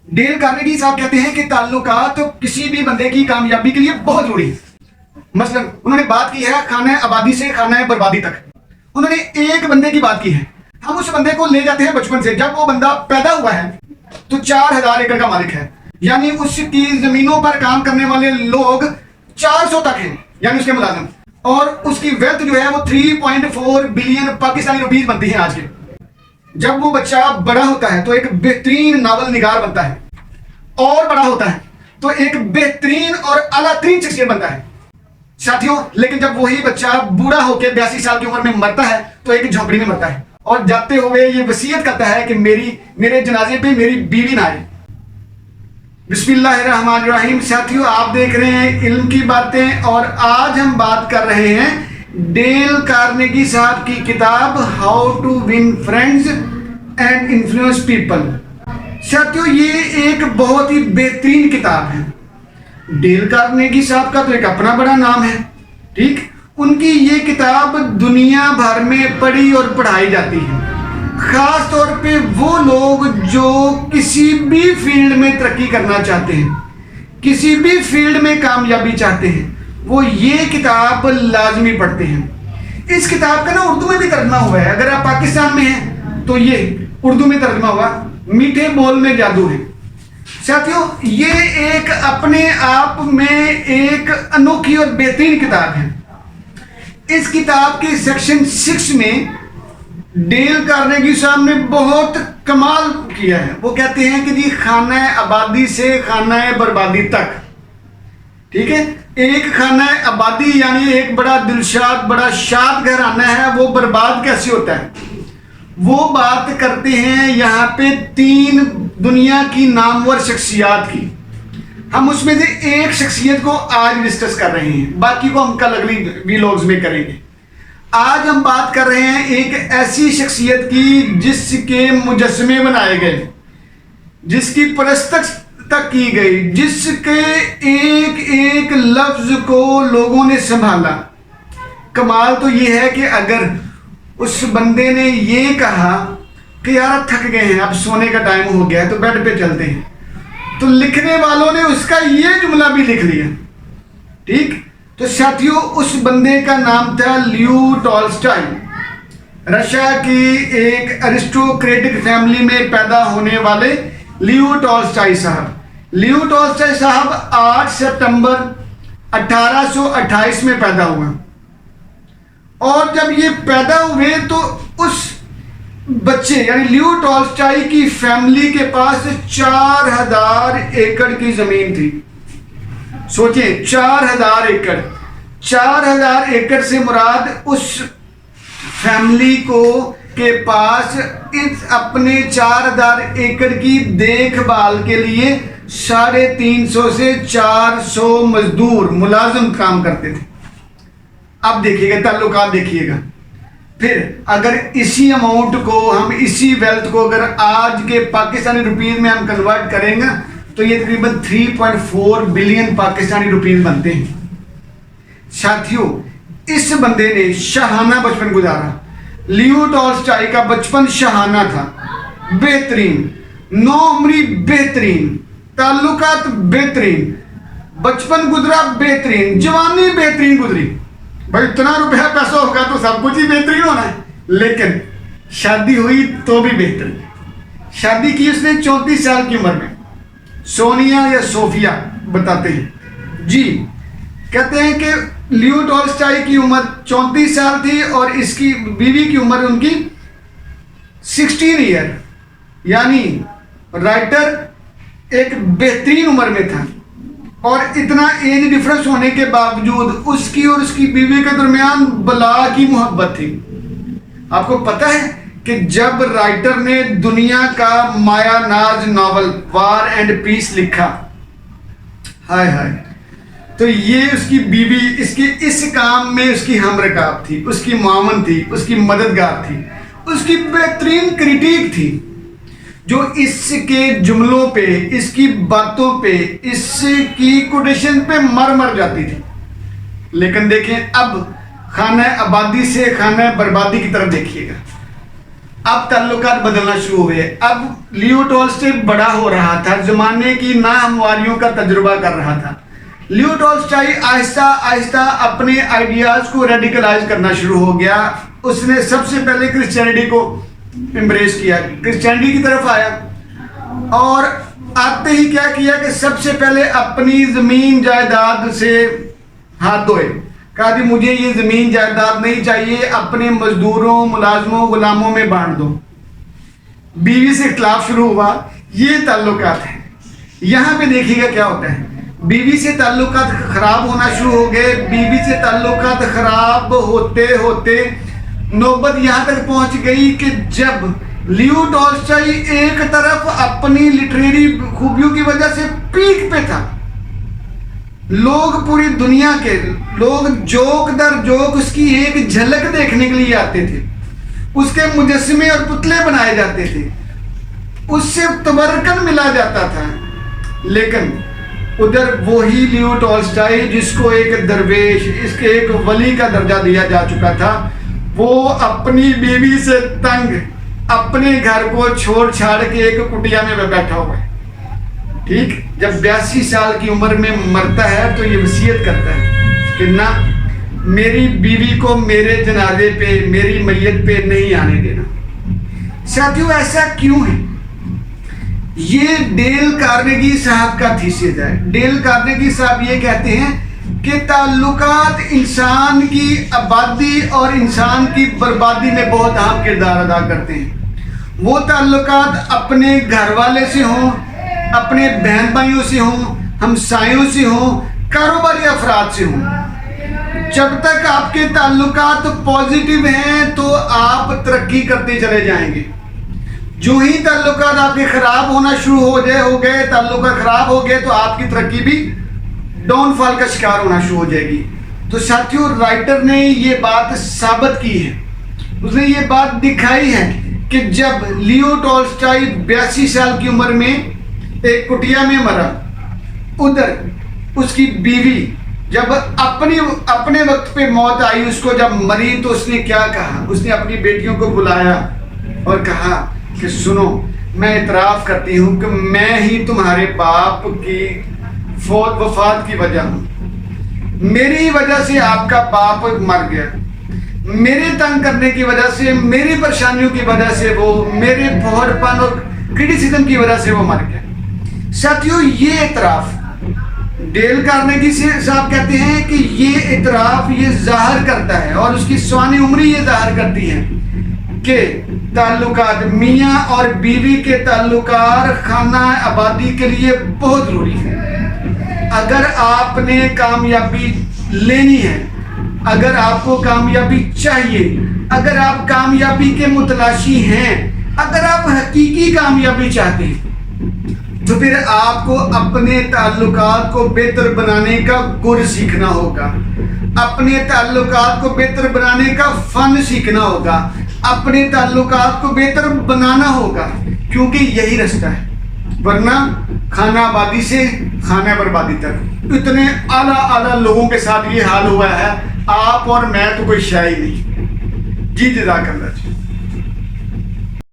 Deal Carnegie صاحب کہتے ہیں کہ تعلقات کسی بھی بندے کی کامیابی کے لیے بہت ضروری ہے۔ مثلا انہوں نے بات کی ہے خانہ آبادی سے خانہ بربادی تک۔ انہوں نے ایک بندے کی بات کی ہے، ہم اس بندے کو لے جاتے ہیں بچپن سے، جب وہ بندہ پیدا ہوا ہے تو 4000 ایکڑ کا مالک ہے، یعنی اس کی زمینوں پر کام کرنے والے لوگ 400 تک ہیں، یعنی اس کے ملازم، اور اس کی ویلتھ جو ہے وہ 3.4 بلین پاکستانی روپیز بنتی ہیں آج کے۔ جب وہ بچہ بڑا ہوتا ہے تو ایک بہترین ناول نگار بنتا ہے، اور بڑا ہوتا ہے تو ایک بہترین اور اعلیٰ ترین شخصیت بنتا ہے ساتھیوں۔ لیکن جب وہی بچہ بوڑھا ہو کے 82 سال کی عمر میں مرتا ہے تو ایک جھونپڑی میں مرتا ہے، اور جاتے ہوئے یہ وصیت کرتا ہے کہ میرے جنازے پہ میری بیوی نہ آئے۔ بسم اللہ الرحمن الرحیم۔ ساتھیوں، آپ دیکھ رہے ہیں علم کی باتیں، اور آج ہم بات کر رہے ہیں ڈیل کارنیگی صاحب کی کتاب how to win friends and influence people. ساتھیوں، یہ ایک بہت ہی بہترین کتاب ہے۔ ڈیل کارنیگی صاحب کا تو ایک اپنا بڑا نام ہے، ٹھیک؟ ان کی یہ کتاب دنیا بھر میں پڑھی اور پڑھائی جاتی ہے، خاص طور پہ وہ لوگ جو کسی بھی فیلڈ میں ترقی کرنا چاہتے ہیں، کسی بھی فیلڈ میں کامیابی چاہتے ہیں، وہ یہ کتاب لازمی پڑھتے ہیں۔ اس کتاب کا نا اردو میں بھی ترجمہ ہوا ہے، اگر آپ پاکستان میں ہیں تو یہ اردو میں ترجمہ ہوا، میٹھے بول میں جادو ہے۔ ساتھیوں، یہ ایک اپنے آپ میں ایک انوکھی اور بہترین کتاب ہے۔ اس کتاب کے سیکشن 6 میں ڈیل کارنیگی صاحب نے بہت کمال کیا ہے۔ وہ کہتے ہیں کہ جی خانہ آبادی سے خانہ بربادی تک، ٹھیک ہے؟ ایک خانہ آبادی یعنی ایک بڑا دلشاد بڑا شاد گھرانہ ہے، وہ برباد کیسے ہوتا ہے؟ وہ بات کرتے ہیں یہاں پہ 3 دنیا کی نامور شخصیات کی۔ ہم اس میں سے ایک شخصیت کو آج ڈسکس کر رہے ہیں، باقی کو ہم کل اگلی ویلوگز میں کریں گے۔ آج ہم بات کر رہے ہیں ایک ایسی شخصیت کی جس کے مجسمے بنائے گئے، جس کی پرستش تک کی گئی، جس کے ایک ایک لفظ کو لوگوں نے سنبھالا۔ کمال تو یہ ہے کہ اگر اس بندے نے یہ کہا کہ یار تھک گئے ہیں، اب سونے کا ٹائم ہو گیا ہے تو بیڈ پہ چلتے ہیں، تو لکھنے والوں نے اس کا یہ جملہ بھی لکھ لیا، ٹھیک؟ تو ساتھیوں، اس بندے کا نام تھا لیو ٹالسٹائی۔ رشیا کی ایک ایرسٹوکریٹک فیملی میں پیدا ہونے والے لیو ٹالسٹائی صاحب۔ لیو ٹالسٹائی صاحب 8 ستمبر 1828 میں پیدا ہوا، اور جب یہ پیدا ہوئے تو اس بچے یعنی لیو ٹالسٹائی کی فیملی کے پاس 4000 ایکڑ کی زمین تھی۔ سوچیں، 4000 ایکڑ، 4000 ایکڑ سے مراد اس فیملی کو کے پاس اپنے 4000 ایکڑ کی دیکھ بھال کے لیے 350 سے 400 مزدور ملازم کام کرتے تھے۔ اب دیکھیے گا، تعلقات دیکھیے گا۔ پھر اگر اسی اماؤنٹ کو ہم اسی ویلتھ کو اگر آج کے پاکستانی روپیز میں ہم کنورٹ کریں گا تو یہ تقریباً 3.4 بلین پاکستانی روپیز بنتے ہیں۔ ساتھیوں، اس بندے نے شاہانہ بچپن گزارا۔ لیو ٹالسٹائی کا بچپن شاہانہ تھا، بہترین، نوعمری بہترین، تعلقات بہترین، بچپن گزرا بہترین، جوانی بہترین گزری۔ بھائی اتنا روپیہ پیسہ ہوگا تو سب کچھ ہی بہترین ہونا ہے، لیکن شادی ہوئی تو بھی بہترین۔ شادی کی اس نے 34 سال کی عمر میں، سونیا یا صوفیہ بتاتے ہیں جی، کہتے ہیں کہ لیو ٹالسٹائی کی عمر 34 سال تھی اور اس کی بیوی کی عمر ان کی 16 ایئر، یعنی رائٹر ایک بہترین عمر میں تھا، اور اتنا ایج ڈفرنس ہونے کے باوجود اس کی اور اس کی بیوی کے درمیان بلا کی محبت تھی۔ آپ کو پتہ ہے کہ جب رائٹر نے دنیا کا مایا ناز ناول وار اینڈ پیس لکھا، ہائے ہائے، تو یہ اس کی بیوی اس کام میں اس کی ہم رکاب تھی، اس کی معاون تھی، اس کی مددگار تھی، اس کی بہترین کریٹیک تھی، جو اس کے جملوں پہ، اس کی باتوں پہ، اس کی کوٹیشن پہ مر جاتی تھی۔ لیکن دیکھیں اب خانہ آبادی سے خانہ بربادی کی طرف دیکھیے گا۔ اب تعلقات بدلنا شروع ہوئے. اب لیو ٹولسٹائی بڑا ہو رہا تھا, زمانے کی ناہمواریوں کا تجربہ کر رہا تھا. لیو ٹولسٹائی آہستہ آہستہ اپنے آئیڈیاز کو ریڈیکلائز کرنا شروع ہو گیا. اس نے سب سے پہلے کرسچینٹی کو امبریس کیا, کرسچینٹی کی طرف آیا, اور آتے ہی کیا کیا کہ سب سے پہلے اپنی زمین جائیداد سے ہاتھ دھوئے. کہا کہ مجھے یہ زمین جائیداد نہیں چاہیے, اپنے مزدوروں, ملازموں, غلاموں میں بانٹ دو. بیوی سے اختلاف شروع ہوا. یہ تعلقات ہیں. یہاں پہ دیکھیے گا کیا ہوتا ہے. بیوی سے تعلقات خراب ہونا شروع ہو گئے. بیوی سے تعلقات خراب ہوتے ہوتے نوبت یہاں تک پہنچ گئی کہ جب لیو ٹولسٹائی ایک طرف اپنی لٹریری خوبیوں کی وجہ سے پیک پہ تھا, لوگ پوری دنیا کے لوگ جوک در جوک اس کی ایک جھلک دیکھنے کے لیے آتے تھے, اس کے مجسمے اور پتلے بنائے جاتے تھے, اس سے تبرکن ملا جاتا تھا. لیکن ادھر وہی لیو ٹولسٹائی جس کو ایک درویش, اس کے ایک ولی کا درجہ دیا جا چکا تھا, وہ اپنی بیوی سے تنگ اپنے گھر کو چھوڑ چھاڑ کے ایک کٹیا میں بیٹھا ہوا ہے. ٹھیک, جب 82 سال کی عمر میں مرتا ہے تو یہ وصیت کرتا ہے کہ نہ, میری بیوی کو میرے جنازے پہ, میری میت پہ نہیں آنے دینا. ساتھیوں, ایسا کیوں ہے؟ یہ ڈیل کارنیگی صاحب کا تھیسس ہے. ڈیل کارنیگی صاحب یہ کہتے ہیں کہ تعلقات انسان کی آبادی اور انسان کی بربادی میں بہت اہم کردار ادا کرتے ہیں. وہ تعلقات اپنے گھر والے سے ہوں, اپنے بہن بھائیوں سے ہوں, ہمسایوں سے ہوں, کاروباری افراد سے ہوں. جب تک آپ کے تعلقات پازیٹیو ہیں تو آپ ترقی کرتے چلے جائیں گے. جو ہی تعلقات آپ کے خراب ہونا شروع ہو گئے, تعلقات خراب ہو گئے, تو آپ کی ترقی بھی ڈاؤن فال کا شکار ہونا شروع ہو جائے گی. تو ساتھیوں, رائٹر نے یہ بات ثابت کی ہے, اس نے یہ بات دکھائی ہے کہ جب لیو ٹولسٹائی 82 سال کی عمر میں ایک کٹیا میں مرا, ادھر اس کی بیوی جب اپنے وقت پہ موت آئی, اس کو جب مری تو اس نے کیا کہا؟ اس نے اپنی بیٹیوں کو بلایا اور کہا کہ سنو, میں اعتراف کرتی ہوں کہ میں ہی تمہارے باپ کی وفات کی وجہ ہوں. میری وجہ سے آپ کا باپ مر گیا, میرے تنگ کرنے کی وجہ سے, میری پریشانیوں کی وجہ سے, وہ میرے پھوڑ پن اور کرٹیسزم کی وجہ سے وہ مر گیا. ساتھیوں, یہ اعتراف ڈیل کارنیگی صاحب کہتے ہیں کہ یہ اعتراف یہ ظاہر کرتا ہے, اور اس کی سوانح عمری یہ ظاہر کرتی ہے کہ تعلقات, میاں اور بیوی کے تعلقات خانہ آبادی کے لیے بہت ضروری ہے. اگر آپ نے کامیابی لینی ہے, اگر آپ کو کامیابی چاہیے, اگر آپ کامیابی کے متلاشی ہیں, اگر آپ حقیقی کامیابی چاہتے ہیں, تو پھر آپ کو اپنے تعلقات کو بہتر بنانے کا گر سیکھنا ہوگا, اپنے تعلقات کو بہتر بنانے کا فن سیکھنا ہوگا, اپنے تعلقات کو بہتر بنانا ہوگا, کیونکہ یہی رستہ ہے. ورنہ خانہ آبادی سے خانہ بربادی تک اتنے اعلیٰ لوگوں کے ساتھ یہ حال ہوا ہے, آپ اور میں تو کوئی شے ہی نہیں. جی جزاک اللہ.